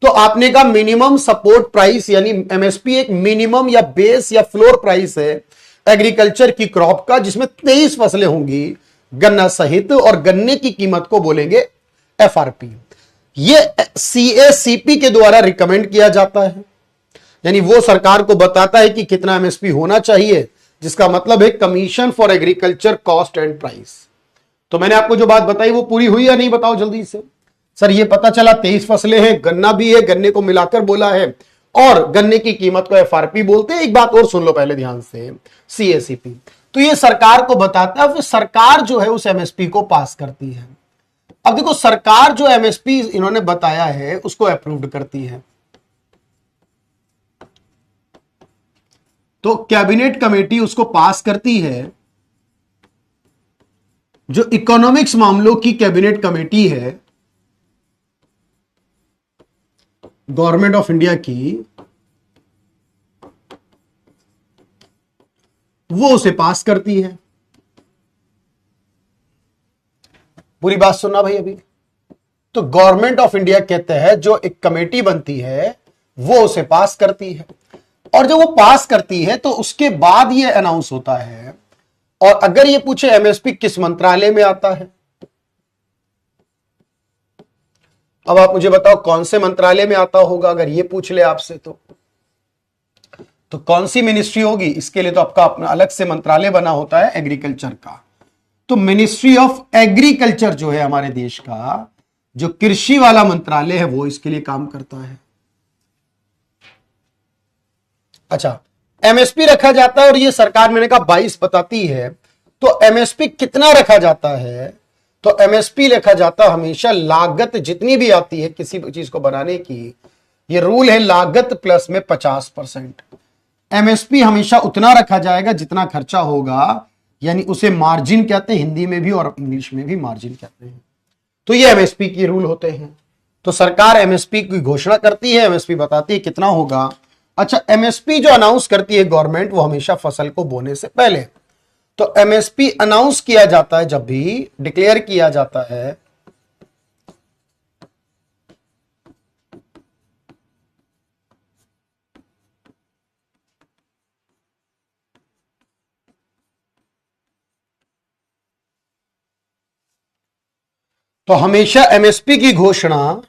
तो आपने कहा मिनिमम सपोर्ट प्राइस यानी एमएसपी एक मिनिमम या बेस या फ्लोर प्राइस है एग्रीकल्चर की क्रॉप का, जिसमें 23 फसलें होंगी गन्ना सहित, और गन्ने की कीमत को बोलेंगे एफआरपी। ये सीएसीपी के द्वारा रिकमेंड किया जाता है, यानी वो सरकार को बताता है कि कितना एमएसपी होना चाहिए, जिसका मतलब है commission for agriculture cost and price. तो मैंने आपको जो बात बताई वो पूरी हुई या नहीं, बताओ जल्दी से। सर ये पता चला 23 फसलें हैं, गन्ना भी है, गन्ने को मिलाकर बोला है, और गन्ने की कीमत को एफआरपी बोलते हैं। एक बात और सुन लो पहले ध्यान से, सीएसीपी। तो ये सरकार को बताता है, फिर सरकार जो है उस एमएसपी को पास करती है। अब देखो सरकार जो एमएसपी इन्होंने बताया है उसको अप्रूव्ड करती है। तो कैबिनेट कमेटी उसको पास करती है। जो इकोनॉमिक्स मामलों की कैबिनेट कमेटी है गवर्नमेंट ऑफ इंडिया की, वो उसे पास करती है। पूरी बात सुनना भाई अभी। तो गवर्नमेंट ऑफ इंडिया के तहत जो एक कमेटी बनती है वो उसे पास करती है, और जब वो पास करती है तो उसके बाद ये अनाउंस होता है। और अगर ये पूछे एमएसपी किस मंत्रालय में आता है, अब आप मुझे बताओ कौन से मंत्रालय में आता होगा, अगर ये पूछ ले आपसे तो कौन सी मिनिस्ट्री होगी? इसके लिए तो आपका अपना अलग से मंत्रालय बना होता है एग्रीकल्चर का। तो मिनिस्ट्री ऑफ एग्रीकल्चर जो है हमारे देश का, जो कृषि वाला मंत्रालय है, वो इसके लिए काम करता है। अच्छा, एमएसपी रखा जाता है, और ये सरकार मैंने कहा 22 बताती है। तो एमएसपी कितना रखा जाता है? तो एमएसपी रखा जाता हमेशा लागत जितनी भी आती है किसी चीज को बनाने की, ये रूल है लागत प्लस में 50%। एमएसपी हमेशा उतना रखा जाएगा जितना खर्चा होगा, यानी उसे मार्जिन कहते हैं हिंदी में भी और इंग्लिश में भी मार्जिन कहते हैं। तो ये एमएसपी के रूल होते हैं। तो सरकार एमएसपी की घोषणा करती है, एमएसपी बताती है कितना होगा। अच्छा, एमएसपी जो अनाउंस करती है गवर्नमेंट, वो हमेशा फसल को बोने से पहले। तो एमएसपी अनाउंस किया जाता है जब भी डिक्लेयर किया जाता है तो हमेशा एमएसपी की घोषणा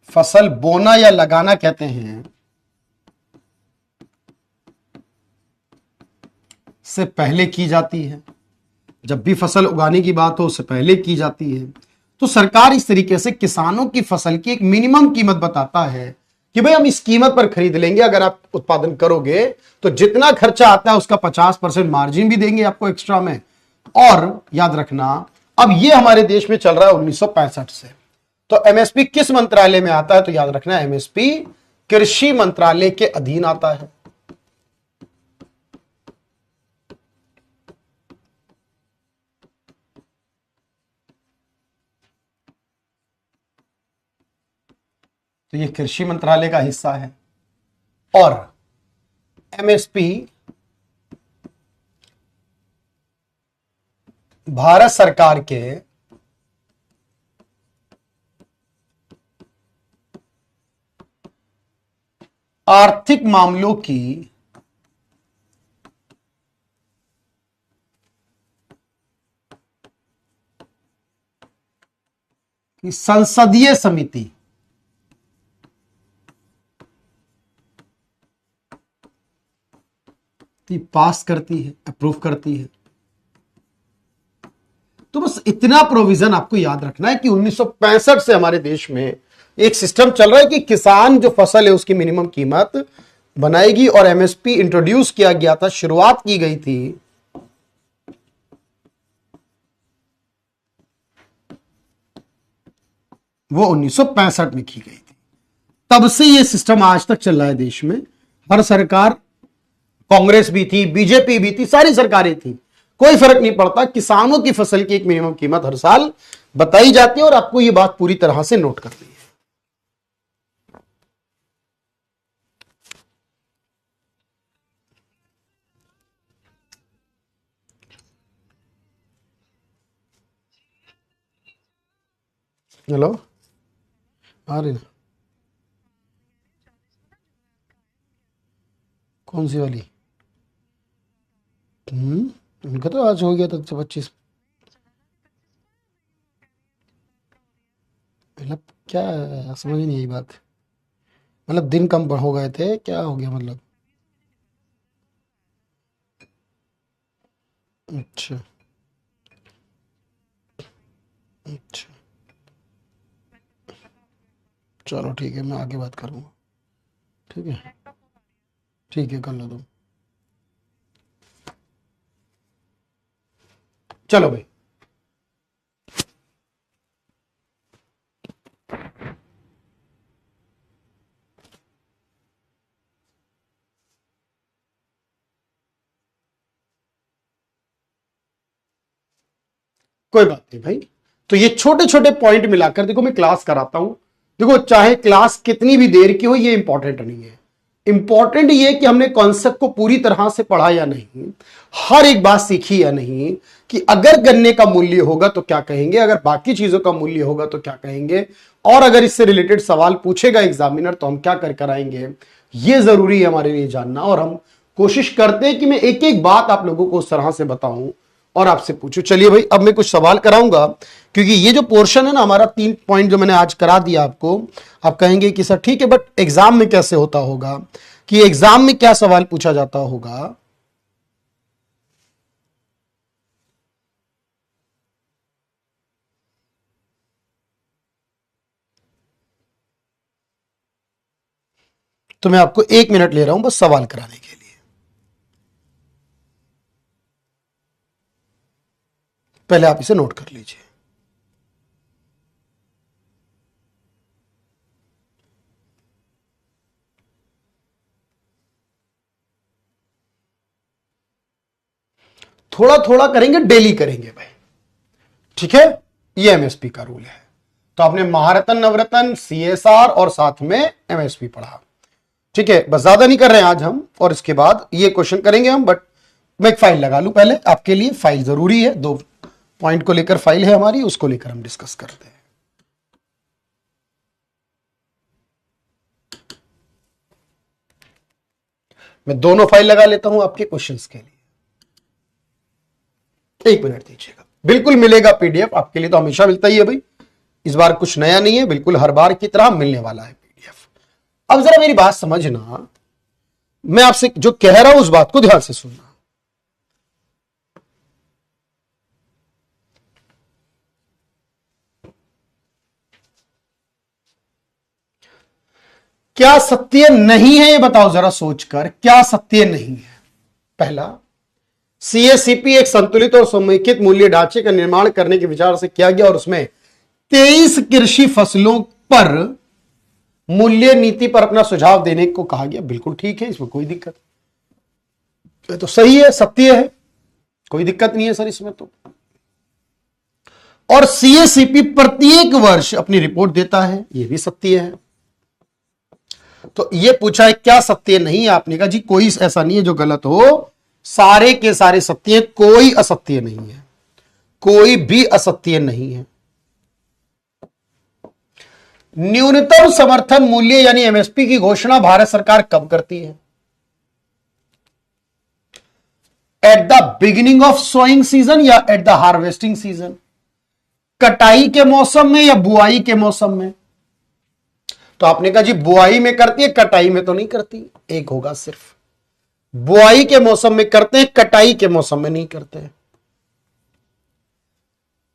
फसल बोना या लगाना कहते हैं से पहले की जाती है। जब भी फसल उगाने की बात हो उससे पहले की जाती है। तो सरकार इस तरीके से किसानों की फसल की एक मिनिमम कीमत बताता है कि भाई हम इस कीमत पर खरीद लेंगे, अगर आप उत्पादन करोगे तो जितना खर्चा आता है उसका 50% मार्जिन भी देंगे आपको एक्स्ट्रा में। और याद रखना, अब ये हमारे देश में चल रहा है 1965 से। तो एमएसपी किस मंत्रालय में आता है? तो याद रखना एमएसपी कृषि मंत्रालय के अधीन आता है। तो ये कृषि मंत्रालय का हिस्सा है। और एमएसपी भारत सरकार के आर्थिक मामलों की कि संसदीय समिति पास करती है, अप्रूव करती है। तो बस इतना प्रोविजन आपको याद रखना है कि 1965 से हमारे देश में एक सिस्टम चल रहा है कि किसान जो फसल है उसकी मिनिमम कीमत बनाएगी, और एमएसपी इंट्रोड्यूस किया गया था, शुरुआत की गई थी वो 1965 में की गई थी। तब से ये सिस्टम आज तक चल रहा है देश में। हर सरकार, कांग्रेस भी थी, बीजेपी भी थी, सारी सरकारें थी, कोई फर्क नहीं पड़ता, किसानों की फसल की एक मिनिमम कीमत हर साल बताई जाती है, और आपको ये बात पूरी तरह से नोट करनी है। हेलो, आ रही ना? कौन सी वाली? उनका तो आज हो गया था 25। मतलब क्या है, समझ ही नहीं आई बात। मतलब दिन कम हो गए थे, क्या हो गया मतलब? अच्छा अच्छा, चलो ठीक है, मैं आगे बात करूंगा। ठीक है, ठीक है, कर लो तुम। चलो भाई, कोई बात नहीं भाई। तो ये छोटे छोटे पॉइंट मिलाकर देखो, मैं क्लास कराता हूं। देखो, चाहे क्लास कितनी भी देर की हो, ये इंपॉर्टेंट नहीं है। इंपॉर्टेंट ये कि हमने कॉन्सेप्ट को पूरी तरह से पढ़ा या नहीं, हर एक बात सीखी या नहीं, कि अगर गन्ने का मूल्य होगा तो क्या कहेंगे, अगर बाकी चीजों का मूल्य होगा तो क्या कहेंगे, और अगर इससे रिलेटेड सवाल पूछेगा एग्जामिनर तो हम क्या कर कराएंगे। ये जरूरी है हमारे लिए जानना, और हम कोशिश करते हैं कि मैं एक एक बात आप लोगों को उस तरह से बताऊं और आपसे पूछूं। चलिए भाई, अब मैं कुछ सवाल कराऊंगा, क्योंकि ये जो पोर्शन है ना हमारा, 3 पॉइंट जो मैंने आज करा दिया आपको, आप कहेंगे कि सर ठीक है, बट एग्जाम में कैसे होता होगा, कि एग्जाम में क्या सवाल पूछा जाता होगा। तो मैं आपको 1 मिनट ले रहा हूं बस सवाल कराने के लिए। पहले आप इसे नोट कर लीजिए। थोड़ा थोड़ा करेंगे, डेली करेंगे भाई, ठीक है। ये एमएसपी का रूल है। तो आपने महारत्न, नवरत्न, सीएसआर और साथ में एमएसपी पढ़ा, ठीक है। बस ज्यादा नहीं कर रहे हैं आज हम, और इसके बाद ये क्वेश्चन करेंगे हम। बट मैं एक फाइल लगा लूं पहले आपके लिए, फाइल जरूरी है, 2 पॉइंट को लेकर फाइल है हमारी, उसको लेकर हम डिस्कस करते हैं। मैं दोनों फाइल लगा लेता हूं आपके क्वेश्चंस के लिए। 1 मिनट दीजिएगा, बिल्कुल मिलेगा पीडीएफ आपके लिए, तो हमेशा मिलता ही है भाई, इस बार कुछ नया नहीं है, बिल्कुल हर बार की तरह मिलने वाला है पीडीएफ। अब जरा मेरी बात समझना, मैं आपसे जो कह रहा हूं उस बात को ध्यान से सुनना। क्या सत्य नहीं है, ये बताओ जरा सोचकर, क्या सत्य नहीं है। पहला, सीएससीपी एक संतुलित और समेकित मूल्य ढांचे का निर्माण करने के विचार से किया गया, और उसमें 23 कृषि फसलों पर मूल्य नीति पर अपना सुझाव देने को कहा गया। बिल्कुल ठीक है, इसमें कोई दिक्कत, तो सही है, सत्य है, कोई दिक्कत नहीं है सर इसमें तो। और सीएससीपी प्रत्येक वर्ष अपनी रिपोर्ट देता है, यह भी सत्य है। तो यह पूछा है क्या सत्य नहीं है, आपने कहा जी कोई ऐसा नहीं है जो गलत हो, सारे के सारे सत्य, कोई असत्य नहीं है, कोई भी असत्य नहीं है। न्यूनतम समर्थन मूल्य यानी एमएसपी की घोषणा भारत सरकार कब करती है? At the beginning of sowing season या एट द हार्वेस्टिंग सीजन? कटाई के मौसम में या बुआई के मौसम में? तो आपने कहा जी बुआई में करती है, कटाई में तो नहीं करती। एक होगा सिर्फ, बुआई के मौसम में करते हैं, कटाई के मौसम में नहीं करते हैं।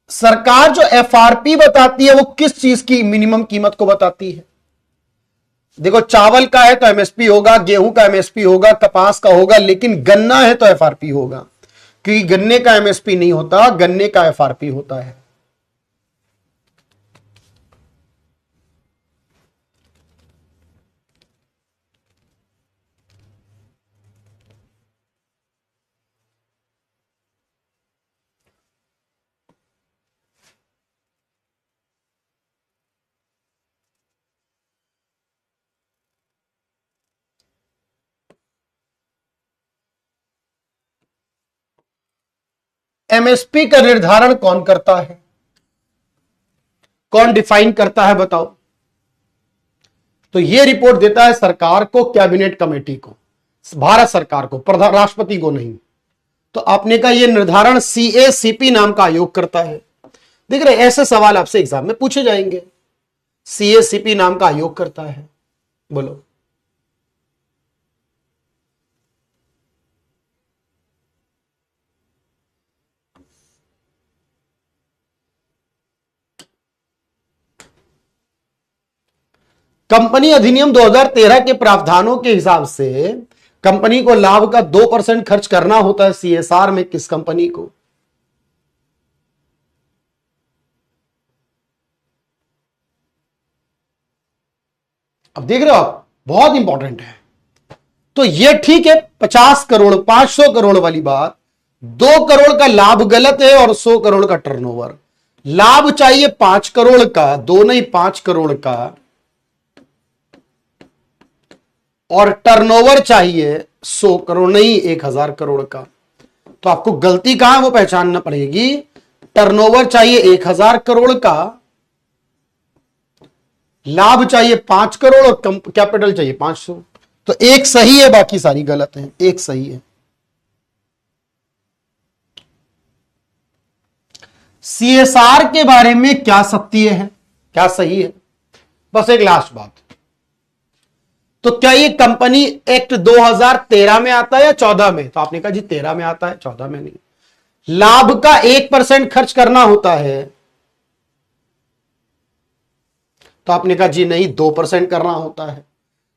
सरकार जो एफआरपी बताती है वो किस चीज की मिनिमम कीमत को बताती है? देखो, चावल का है तो एमएसपी होगा, गेहूं का एमएसपी होगा, कपास का होगा, लेकिन गन्ना है तो एफआरपी होगा, क्योंकि गन्ने का एमएसपी नहीं होता, गन्ने का एफआरपी होता है। एमएसपी का निर्धारण कौन करता है, कौन डिफाइन करता है, बताओ? तो यह रिपोर्ट देता है सरकार को, कैबिनेट कमेटी को, भारत सरकार को, प्रधान राष्ट्रपति को नहीं। तो आपने कहा यह निर्धारण सीएसीपी नाम का आयोग करता है। देख रहे, ऐसे सवाल आपसे एग्जाम में पूछे जाएंगे। सीएसीपी नाम का आयोग करता है, बोलो। कंपनी अधिनियम 2013 के प्रावधानों के हिसाब से कंपनी को लाभ का 2% खर्च करना होता है सीएसआर में। किस कंपनी को? अब देख रहे हो आप, बहुत इंपॉर्टेंट है। तो ये ठीक है, 50 करोड़ 500 करोड़ वाली बात, 2 करोड़ का लाभ गलत है और 100 करोड़ का टर्नओवर। लाभ चाहिए 5 करोड़ का, 2 नहीं 5 करोड़ का, और टर्नओवर चाहिए 100 करोड़ नहीं 1000 करोड़ का। तो आपको गलती कहां वो पहचानना पड़ेगी। टर्नओवर चाहिए 1000 करोड़ का, लाभ चाहिए 5 करोड़ और कैपिटल चाहिए 500। तो एक सही है, बाकी सारी गलत है। एक सही है। सीएसआर के बारे में क्या सत्य है, क्या सही है? बस एक लास्ट बात, तो क्या ये कंपनी एक्ट 2013 में आता है या 14 में? तो आपने कहा जी 13 में आता है, 14 में नहीं। लाभ का 1% खर्च करना होता है, तो आपने कहा जी नहीं 2% करना होता है।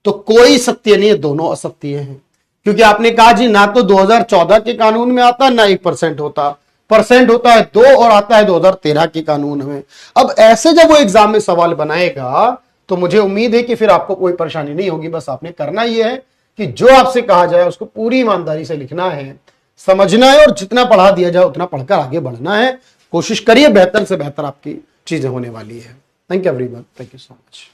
तो कोई सत्य नहीं है, दोनों असत्य हैं। क्योंकि आपने कहा जी ना तो 2014 के कानून में आता ना 1% होता, परसेंट होता है 2 और आता है 2013 के कानून में। अब ऐसे जब वो एग्जाम में सवाल बनाएगा तो मुझे उम्मीद है कि फिर आपको कोई परेशानी नहीं होगी। बस आपने करना यह है कि जो आपसे कहा जाए उसको पूरी ईमानदारी से लिखना है, समझना है, और जितना पढ़ा दिया जाए उतना पढ़कर आगे बढ़ना है। कोशिश करिए, बेहतर से बेहतर आपकी चीजें होने वाली है। Thank you everyone, thank you so much.